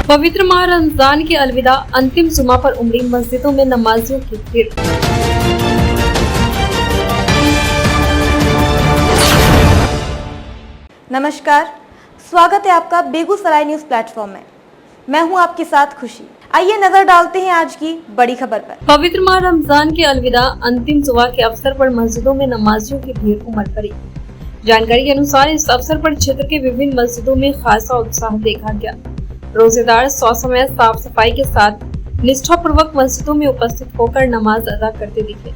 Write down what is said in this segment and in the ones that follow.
पवित्र माह रमजान के अलविदा अंतिम जुमा पर उमड़ी मस्जिदों में नमाजियों की भीड़। नमस्कार, स्वागत है आपका बेगूसराय न्यूज प्लेटफॉर्म में। मैं हूं आपके साथ खुशी। आइए नजर डालते हैं आज की बड़ी खबर पर। पवित्र माह रमजान के अलविदा अंतिम जुमा के अवसर पर मस्जिदों में नमाजियों की भीड़ उमड़ पड़ी। जानकारी के अनुसार इस अवसर पर क्षेत्र के विभिन्न मस्जिदों में खासा उत्साह देखा गया। रोजेदार समय साफ सफाई के साथ निष्ठा पूर्वक मस्जिदों में उपस्थित होकर नमाज अदा करते दिखे।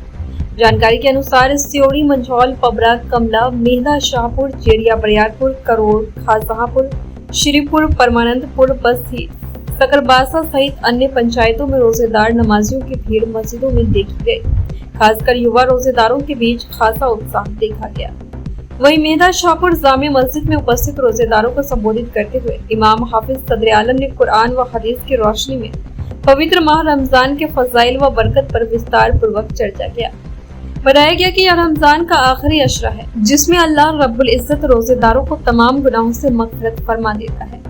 जानकारी के अनुसार सियोड़ी, मंझौल, पबरा, कमला, मेहदा, शाहपुर, चेरिया, बरियारपुर, करोड़, खासजहांपुर, श्रीपुर, परमानंदपुर, बस्ती, सकरबासा सहित अन्य पंचायतों में रोजेदार नमाजियों की भीड़ मस्जिदों में देखी गई। खासकर युवा रोजेदारों के बीच खासा उत्साह देखा गया। वहीं मेहदा शाहपुर जामे मस्जिद में उपस्थित रोजेदारों को संबोधित करते हुए इमाम हाफिज सदर आलम ने कुरान व हदीस की रोशनी में पवित्र माह रमजान के फजाइल व बरकत पर विस्तार पूर्वक चर्चा किया। बताया गया कि यह रमजान का आखिरी अशरा है जिसमें अल्लाह रब्बुल इज्जत रोजेदारों को तमाम गुनाहों से मग़फ़िरत फरमा देता है,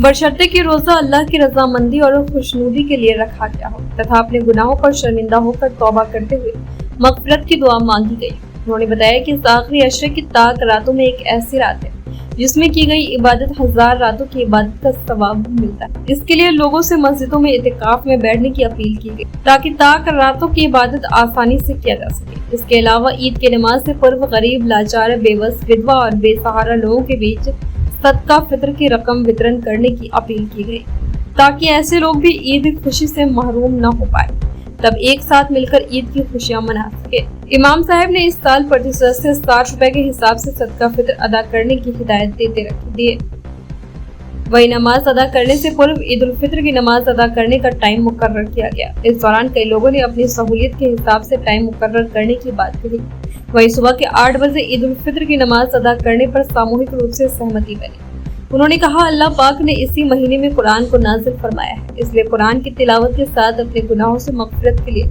बशर्ते कि रोजा अल्लाह की रजामंदी और खुशनुदी के लिए रखा गया हो तथा अपने गुनाहों पर शर्मिंदा होकर तौबा करते हुए मग़फ़िरत की दुआ मांगी गई। उन्होंने बताया कि इस आखिरी अशरे की ताक रातों में एक ऐसी रात है जिसमें की गई इबादत 1000 रातों की इबादत का सवाब मिलता है। इसके लिए लोगों से मस्जिदों में इतिकाफ में बैठने की अपील की गई ताकि ताक रातों की इबादत आसानी से किया जा सके। इसके अलावा ईद की नमाज से पूर्व गरीब, लाचार, बेबस, विधवा और बेसहारा लोगों के बीच सदका फित्र की रकम वितरण करने की अपील की गई ताकि ऐसे लोग भी ईद खुशी से महरूम न हो पाए, तब एक साथ मिलकर ईद की खुशियां मना सके। इमाम साहब ने इस साल प्रति सदस्य 60 रुपए के हिसाब से सदका फित्र अदा करने की हिदायत देते दिए। वही नमाज अदा करने से पूर्व ईद उल फित्र की नमाज अदा करने का टाइम मुकर्रर किया गया। इस दौरान कई लोगों ने अपनी सहूलियत के हिसाब से टाइम मुकर्रर करने की बात कही। वही सुबह के 8 बजे ईद उल फित्र की नमाज अदा करने पर सामूहिक रूप से सहमति बनी। उन्होंने कहा, अल्लाह पाक ने इसी महीने में कुरान को नाजिल फरमाया है, इसलिए कुरान की तिलावत के साथ अपने गुनाहों से मग़फ़िरत के लिए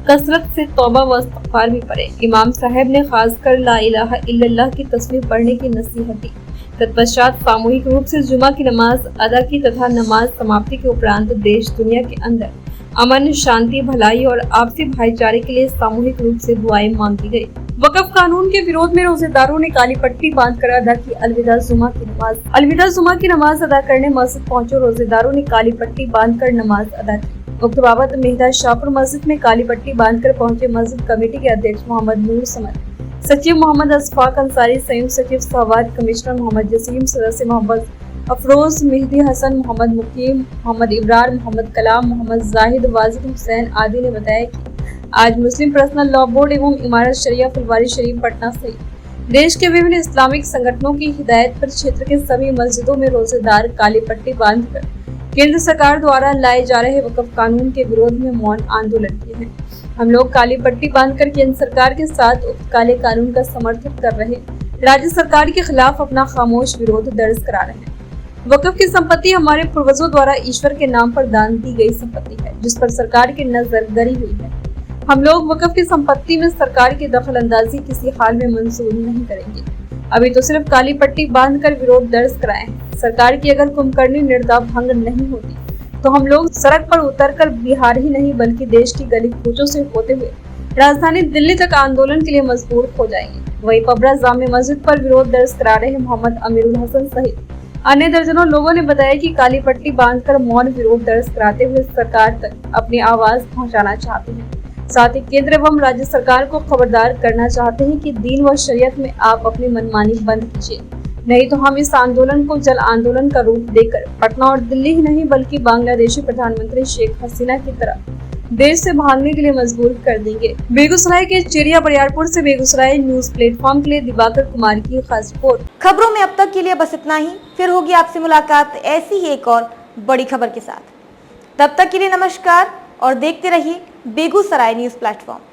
कसरत से तौबा व इस्तिग़फ़ार भी पढ़े। इमाम साहब ने खासकर ला इलाहा इल्लल्लाह की तस्बीह पढ़ने की नसीहत दी। तत्पश्चात सामूहिक रूप से जुमा की नमाज अदा की तथा नमाज समाप्ति के उपरांत देश दुनिया के अंदर अमन, शांति, भलाई और आपसी भाईचारे के लिए सामूहिक रूप से दुआएं मांगी गई। वक़्फ़ कानून के विरोध में रोजेदारों ने काली पट्टी बांधकर अदा की अलविदा जुमा की नमाज। अलविदा जुमा की नमाज अदा करने मस्जिद पहुंचे रोजेदारों ने काली पट्टी बांधकर नमाज अदा की। उक्त बाबत मेहदा शाहपुर मस्जिद में काली पट्टी बांधकर पहुंचे मस्जिद कमेटी के अध्यक्ष मोहम्मद नूर समद, सचिव मोहम्मद अशफाक अंसारी, संयुक्त सचिव सहवाद, कमिश्नर मोहम्मद जसीम, सदस्य मोहम्मद अफरोज, मेहदी हसन, मोहम्मद मुकीम, मोहम्मद इब्रार, मोहम्मद कलाम, मोहम्मद जाहिद, वाजिद हुसैन आदि ने बताया कि आज मुस्लिम पर्सनल लॉ बोर्ड एवं इमारत शरिया फुलवारी शरीफ पटना सहित देश के विभिन्न इस्लामिक संगठनों की हिदायत पर क्षेत्र के सभी मस्जिदों में रोजेदार काली पट्टी बांधकर केंद्र सरकार द्वारा लाए जा रहे वक़्फ़ कानून के विरोध में मौन आंदोलन किए हैं। हम लोग काली पट्टी बांधकर केंद्र सरकार के साथ उक्त काले कानून का समर्थन कर रहे राज्य सरकार के खिलाफ अपना खामोश विरोध दर्ज करा रहे हैं। वक़्फ़ की संपत्ति हमारे पूर्वजों द्वारा ईश्वर के नाम पर दान दी गई संपत्ति है जिस पर सरकार की नजर गड़ी हुई है। हम लोग वक़्फ़ की संपत्ति में सरकार की दखल अंदाजी किसी हाल में मंजूर नहीं करेंगे। अभी तो सिर्फ काली पट्टी बांधकर विरोध दर्ज कराए हैं। सरकार की अगर कुंभकर्णी निर्णय भंग नहीं होती तो हम लोग सड़क पर उतरकर बिहार ही नहीं बल्कि देश की गली कूचों से होते हुए राजधानी दिल्ली तक आंदोलन के लिए मजबूर हो जाएंगे। वही पबरा जामे मस्जिद पर विरोध दर्ज करा रहे मोहम्मद अमीरुल हसन सहित अन्य दर्जनों लोगों ने बताया कि काली पट्टी बांधकर मौन विरोध दर्ज कराते हुए सरकार तक अपनी आवाज पहुंचाना चाहते हैं। साथ ही केंद्र एवं राज्य सरकार को खबरदार करना चाहते हैं कि दीन व शरीयत में आप अपनी मनमानी बंद कीजिए, नहीं तो हम इस आंदोलन को जल आंदोलन का रूप देकर पटना और दिल्ली ही नहीं बल्कि बांग्लादेशी प्रधानमंत्री शेख हसीना की तरह देश से भागने के लिए मजबूर कर देंगे। बेगूसराय के चेरिया बरियारपुर से बेगूसराय न्यूज प्लेटफॉर्म के लिए दिवाकर कुमार की खास रिपोर्ट। खबरों में अब तक के लिए बस इतना ही। फिर होगी आपसे मुलाकात ऐसी ही एक और बड़ी खबर के साथ। तब तक के लिए नमस्कार और देखते रहिए बेगूसराय न्यूज प्लेटफॉर्म।